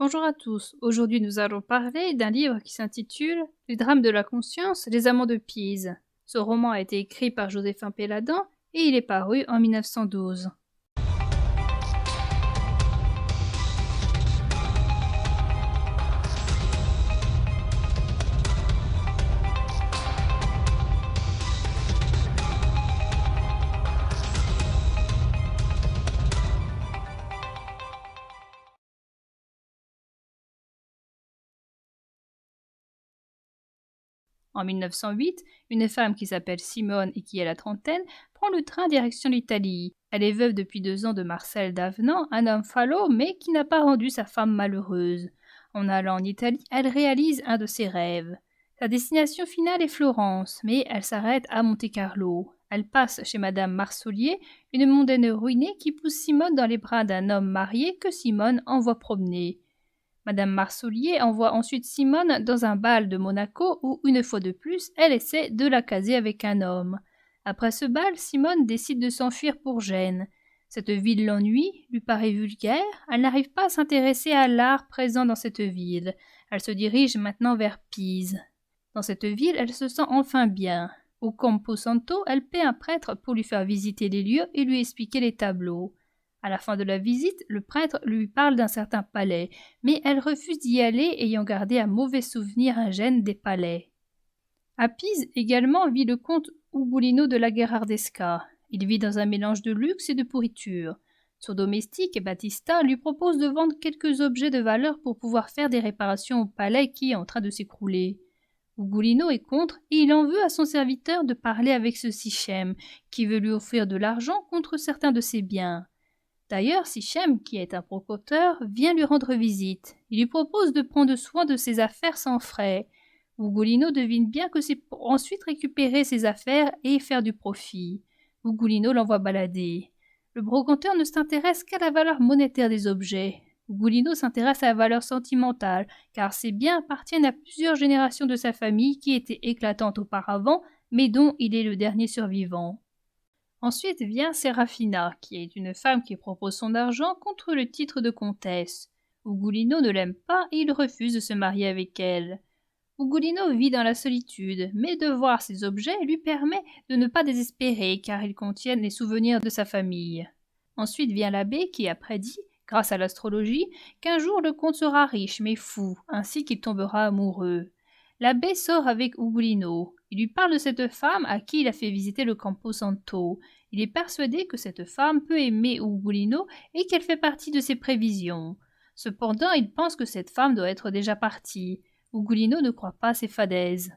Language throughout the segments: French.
Bonjour à tous, aujourd'hui nous allons parler d'un livre qui s'intitule Les drames de la conscience, les amants de Pise. Ce roman a été écrit par Joséphin Péladan et il est paru en 1912. En 1908, une femme qui s'appelle Simone et qui a la trentaine prend le train direction l'Italie. Elle est veuve depuis 2 ans de Marcel d'Avenant, un homme falot mais qui n'a pas rendu sa femme malheureuse. En allant en Italie, elle réalise un de ses rêves. Sa destination finale est Florence, mais elle s'arrête à Monte-Carlo. Elle passe chez Madame Marsolier, une mondaine ruinée qui pousse Simone dans les bras d'un homme marié que Simone envoie promener. Madame Marsolier envoie ensuite Simone dans un bal de Monaco où, une fois de plus, elle essaie de la caser avec un homme. Après ce bal, Simone décide de s'enfuir pour Gênes. Cette ville l'ennuie, lui paraît vulgaire, elle n'arrive pas à s'intéresser à l'art présent dans cette ville. Elle se dirige maintenant vers Pise. Dans cette ville, elle se sent enfin bien. Au Campo Santo, elle paie un prêtre pour lui faire visiter les lieux et lui expliquer les tableaux. À la fin de la visite, le prêtre lui parle d'un certain palais, mais elle refuse d'y aller ayant gardé un mauvais souvenir à Gênes des palais. À Pise également vit le comte Ugolino de la Gherardesca. Il vit dans un mélange de luxe et de pourriture. Son domestique, Battista, lui propose de vendre quelques objets de valeur pour pouvoir faire des réparations au palais qui est en train de s'écrouler. Ugolino est contre et il en veut à son serviteur de parler avec ce Sichem, qui veut lui offrir de l'argent contre certains de ses biens. D'ailleurs, Sichem, qui est un promoteur, vient lui rendre visite. Il lui propose de prendre soin de ses affaires sans frais. Ugolino devine bien que c'est pour ensuite récupérer ses affaires et faire du profit. Ugolino l'envoie balader. Le brocanteur ne s'intéresse qu'à la valeur monétaire des objets. Ugolino s'intéresse à la valeur sentimentale, car ces biens appartiennent à plusieurs générations de sa famille qui étaient éclatantes auparavant, mais dont il est le dernier survivant. Ensuite vient Serafina, qui est une femme qui propose son argent contre le titre de comtesse. Ugolino ne l'aime pas et il refuse de se marier avec elle. Ugolino vit dans la solitude, mais de voir ces objets lui permet de ne pas désespérer car ils contiennent les souvenirs de sa famille. Ensuite vient l'abbé qui a prédit, grâce à l'astrologie, qu'un jour le comte sera riche mais fou, ainsi qu'il tombera amoureux. L'abbé sort avec Ugolino. Il lui parle de cette femme à qui il a fait visiter le Campo Santo. Il est persuadé que cette femme peut aimer Ugolino et qu'elle fait partie de ses prévisions. Cependant, il pense que cette femme doit être déjà partie. Ugolino ne croit pas à ses fadaises.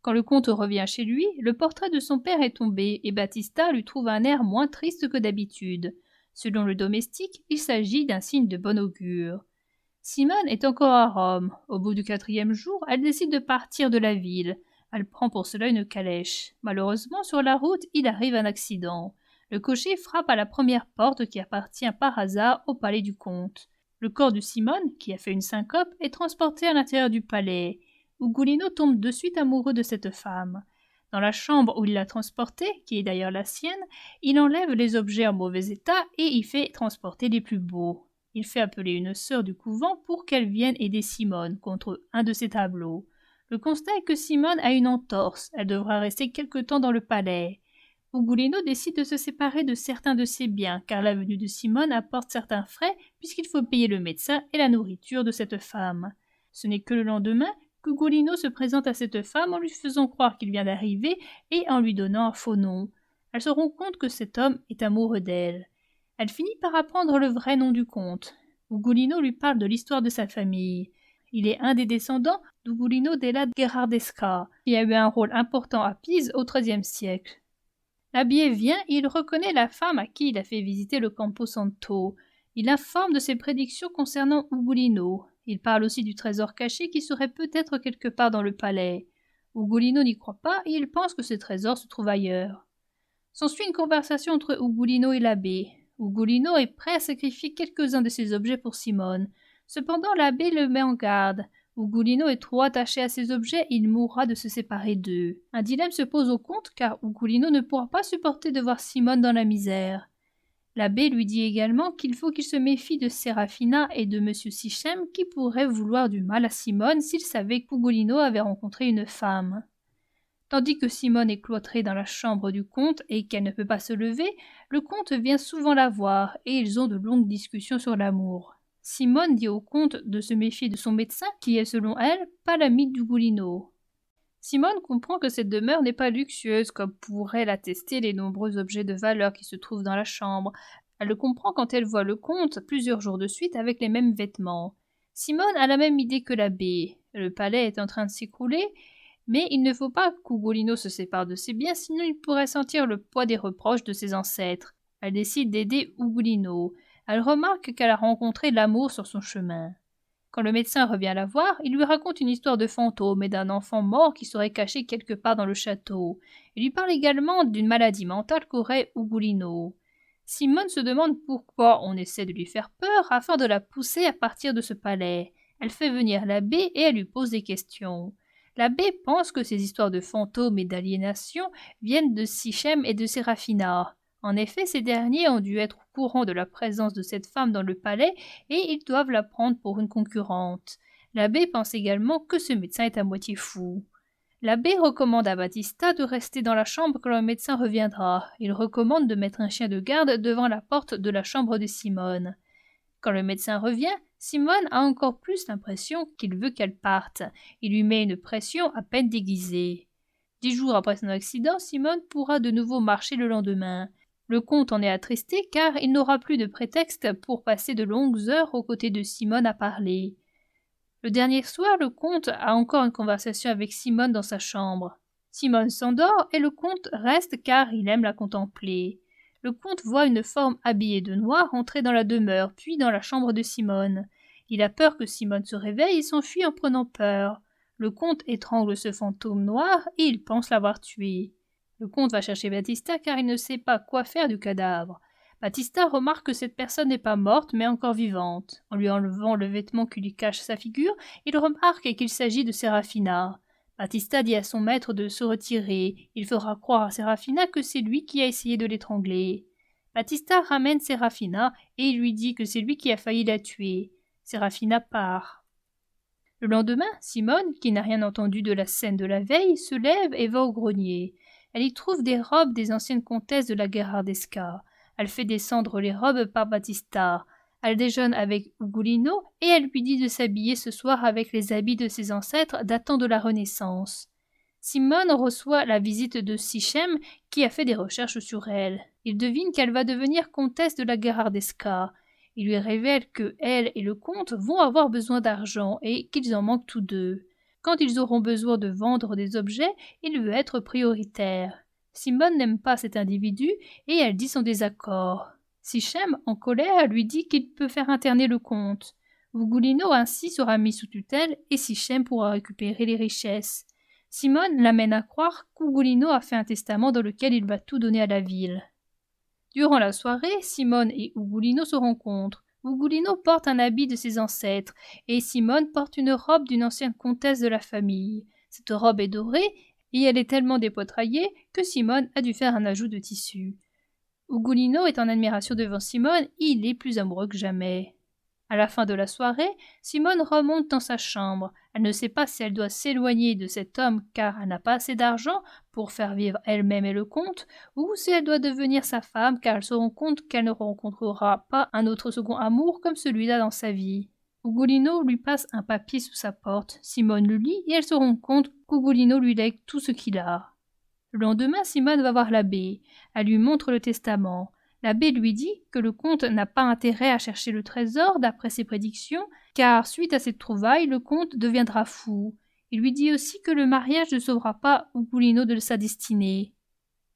Quand le comte revient chez lui, le portrait de son père est tombé et Battista lui trouve un air moins triste que d'habitude. Selon le domestique, il s'agit d'un signe de bon augure. Simone est encore à Rome. Au bout du 4e jour, elle décide de partir de la ville. Elle prend pour cela une calèche. Malheureusement, sur la route, il arrive un accident. Le cocher frappe à la première porte qui appartient par hasard au palais du comte. Le corps de Simone, qui a fait une syncope, est transporté à l'intérieur du palais. Ugolino tombe de suite amoureux de cette femme. Dans la chambre où il l'a transportée, qui est d'ailleurs la sienne, il enlève les objets en mauvais état et y fait transporter les plus beaux. Il fait appeler une sœur du couvent pour qu'elle vienne aider Simone contre un de ses tableaux. Le constat est que Simone a une entorse, elle devra rester quelque temps dans le palais. Ugolino décide de se séparer de certains de ses biens, car la venue de Simone apporte certains frais puisqu'il faut payer le médecin et la nourriture de cette femme. Ce n'est que le lendemain qu'Ugolino se présente à cette femme en lui faisant croire qu'il vient d'arriver et en lui donnant un faux nom. Elle se rend compte que cet homme est amoureux d'elle. Elle finit par apprendre le vrai nom du comte. Ugolino lui parle de l'histoire de sa famille. Il est un des descendants d'Ugolino della Gherardesca, qui a eu un rôle important à Pise au XIIIe siècle. L'abbé vient et il reconnaît la femme à qui il a fait visiter le Campo Santo. Il informe de ses prédictions concernant Ugolino. Il parle aussi du trésor caché qui serait peut-être quelque part dans le palais. Ugolino n'y croit pas et il pense que ce trésor se trouve ailleurs. S'ensuit une conversation entre Ugolino et l'abbé. Ugolino est prêt à sacrifier quelques-uns de ses objets pour Simone. Cependant, l'abbé le met en garde. Ugolino est trop attaché à ses objets et il mourra de se séparer d'eux. Un dilemme se pose au comte car Ugolino ne pourra pas supporter de voir Simone dans la misère. L'abbé lui dit également qu'il faut qu'il se méfie de Séraphina et de M. Sichem qui pourraient vouloir du mal à Simone s'ils savaient qu'Ugolino avait rencontré une femme. Tandis que Simone est cloîtrée dans la chambre du comte et qu'elle ne peut pas se lever, le comte vient souvent la voir et ils ont de longues discussions sur l'amour. Simone dit au comte de se méfier de son médecin qui est selon elle pas l'ami d'Ugolino. Simone comprend que cette demeure n'est pas luxueuse comme pourraient l'attester les nombreux objets de valeur qui se trouvent dans la chambre. Elle le comprend quand elle voit le comte plusieurs jours de suite avec les mêmes vêtements. Simone a la même idée que l'abbé. Le palais est en train de s'écrouler, mais il ne faut pas qu'Ugolino se sépare de ses biens, sinon il pourrait sentir le poids des reproches de ses ancêtres. Elle décide d'aider Ugolino. Elle remarque qu'elle a rencontré l'amour sur son chemin. Quand le médecin revient la voir, il lui raconte une histoire de fantôme et d'un enfant mort qui serait caché quelque part dans le château. Il lui parle également d'une maladie mentale qu'aurait Ugolino. Simone se demande pourquoi on essaie de lui faire peur afin de la pousser à partir de ce palais. Elle fait venir l'abbé et elle lui pose des questions. L'abbé pense que ces histoires de fantômes et d'aliénation viennent de Sichem et de Séraphina. En effet, ces derniers ont dû être au courant de la présence de cette femme dans le palais et ils doivent la prendre pour une concurrente. L'abbé pense également que ce médecin est à moitié fou. L'abbé recommande à Battista de rester dans la chambre quand le médecin reviendra. Il recommande de mettre un chien de garde devant la porte de la chambre de Simone. Quand le médecin revient, Simone a encore plus l'impression qu'il veut qu'elle parte. Il lui met une pression à peine déguisée. 10 jours après son accident, Simone pourra de nouveau marcher le lendemain. Le comte en est attristé car il n'aura plus de prétexte pour passer de longues heures aux côtés de Simone à parler. Le dernier soir, le comte a encore une conversation avec Simone dans sa chambre. Simone s'endort et le comte reste car il aime la contempler. Le comte voit une forme habillée de noir entrer dans la demeure, puis dans la chambre de Simone. Il a peur que Simone se réveille et s'enfuit en prenant peur. Le comte étrangle ce fantôme noir et il pense l'avoir tué. Le comte va chercher Battista car il ne sait pas quoi faire du cadavre. Battista remarque que cette personne n'est pas morte mais encore vivante. En lui enlevant le vêtement qui lui cache sa figure, il remarque qu'il s'agit de Séraphina. Battista dit à son maître de se retirer. Il fera croire à Séraphina que c'est lui qui a essayé de l'étrangler. Battista ramène Séraphina et il lui dit que c'est lui qui a failli la tuer. Séraphina part. Le lendemain, Simone, qui n'a rien entendu de la scène de la veille, se lève et va au grenier. Elle y trouve des robes des anciennes comtesses de la Gherardesca. Elle fait descendre les robes par Battista. Elle déjeune avec Ugolino et elle lui dit de s'habiller ce soir avec les habits de ses ancêtres datant de la Renaissance. Simone reçoit la visite de Sichem qui a fait des recherches sur elle. Il devine qu'elle va devenir comtesse de la Gherardesca. Il lui révèle que elle et le comte vont avoir besoin d'argent et qu'ils en manquent tous deux. Quand ils auront besoin de vendre des objets, il veut être prioritaire. Simone n'aime pas cet individu et elle dit son désaccord. Sichem, en colère, lui dit qu'il peut faire interner le comte. Ugolino ainsi sera mis sous tutelle et Sichem pourra récupérer les richesses. Simone l'amène à croire qu'Ugolino a fait un testament dans lequel il va tout donner à la ville. Durant la soirée, Simone et Ugolino se rencontrent. Ugolino porte un habit de ses ancêtres et Simone porte une robe d'une ancienne comtesse de la famille. Cette robe est dorée et elle est tellement dépoitraillée que Simone a dû faire un ajout de tissu. Ugolino est en admiration devant Simone et il est plus amoureux que jamais. À la fin de la soirée, Simone remonte dans sa chambre. Elle ne sait pas si elle doit s'éloigner de cet homme car elle n'a pas assez d'argent pour faire vivre elle-même et le comte, ou si elle doit devenir sa femme car elle se rend compte qu'elle ne rencontrera pas un autre second amour comme celui-là dans sa vie. Ugolino lui passe un papier sous sa porte. Simone le lit et elle se rend compte qu'Ugolino lui lègue tout ce qu'il a. Le lendemain, Simone va voir l'abbé. Elle lui montre le testament. L'abbé lui dit que le comte n'a pas intérêt à chercher le trésor d'après ses prédictions, car suite à cette trouvaille, le comte deviendra fou. Il lui dit aussi que le mariage ne sauvera pas Ugolino de sa destinée.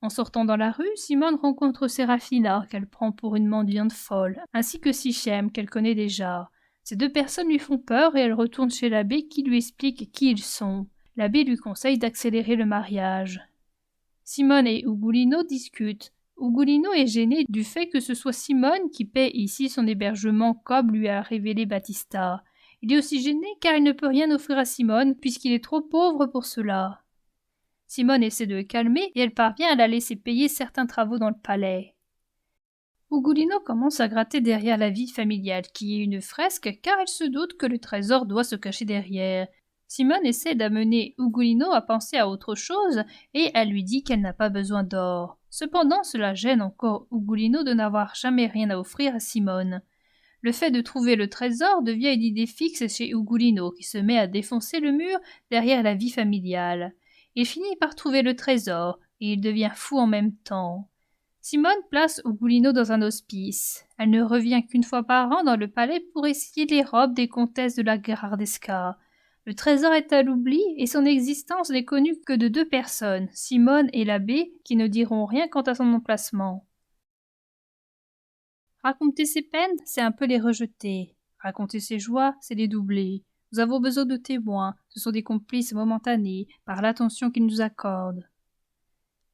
En sortant dans la rue, Simone rencontre Séraphina, qu'elle prend pour une mendiante folle, ainsi que Sichem, qu'elle connaît déjà. Ces deux personnes lui font peur et elle retourne chez l'abbé qui lui explique qui ils sont. L'abbé lui conseille d'accélérer le mariage. Simone et Ugolino discutent. Ugolino est gêné du fait que ce soit Simone qui paie ici son hébergement comme lui a révélé Battista. Il est aussi gêné car il ne peut rien offrir à Simone puisqu'il est trop pauvre pour cela. Simone essaie de le calmer et elle parvient à la laisser payer certains travaux dans le palais. Ugolino commence à gratter derrière la vie familiale, qui est une fresque, car elle se doute que le trésor doit se cacher derrière. Simone essaie d'amener Ugolino à penser à autre chose, et elle lui dit qu'elle n'a pas besoin d'or. Cependant, cela gêne encore Ugolino de n'avoir jamais rien à offrir à Simone. Le fait de trouver le trésor devient une idée fixe chez Ugolino, qui se met à défoncer le mur derrière la vie familiale. Il finit par trouver le trésor, et il devient fou en même temps. Simone place Ugolino dans un hospice. Elle ne revient qu'une fois par an dans le palais pour essayer les robes des comtesses de la Gherardesca. Le trésor est à l'oubli et son existence n'est connue que de deux personnes, Simone et l'abbé, qui ne diront rien quant à son emplacement. Raconter ses peines, c'est un peu les rejeter. Raconter ses joies, c'est les doubler. Nous avons besoin de témoins, ce sont des complices momentanés, par l'attention qu'ils nous accordent.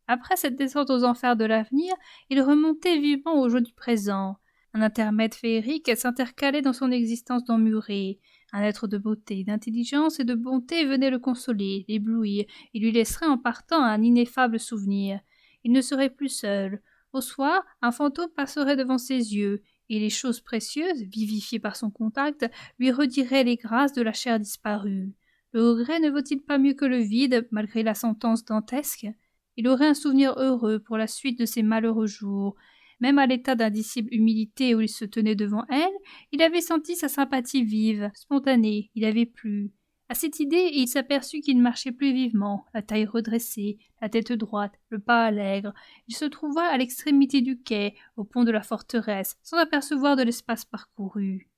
Après cette descente aux enfers de l'avenir, il remontait vivement au jeu du présent. Un intermède féerique s'intercalait dans son existence d'emmuré. Un être de beauté, d'intelligence et de bonté venait le consoler, l'éblouir, et lui laisserait en partant un ineffable souvenir. Il ne serait plus seul. Au soir, un fantôme passerait devant ses yeux, et les choses précieuses, vivifiées par son contact, lui rediraient les grâces de la chair disparue. Le regret ne vaut-il pas mieux que le vide, malgré la sentence dantesque? Il aurait un souvenir heureux pour la suite de ses malheureux jours. Même à l'état d'indicible humilité où il se tenait devant elle, il avait senti sa sympathie vive, spontanée, il avait plu. À cette idée, il s'aperçut qu'il marchait plus vivement, la taille redressée, la tête droite, le pas allègre. Il se trouva à l'extrémité du quai, au pont de la forteresse, sans apercevoir de l'espace parcouru.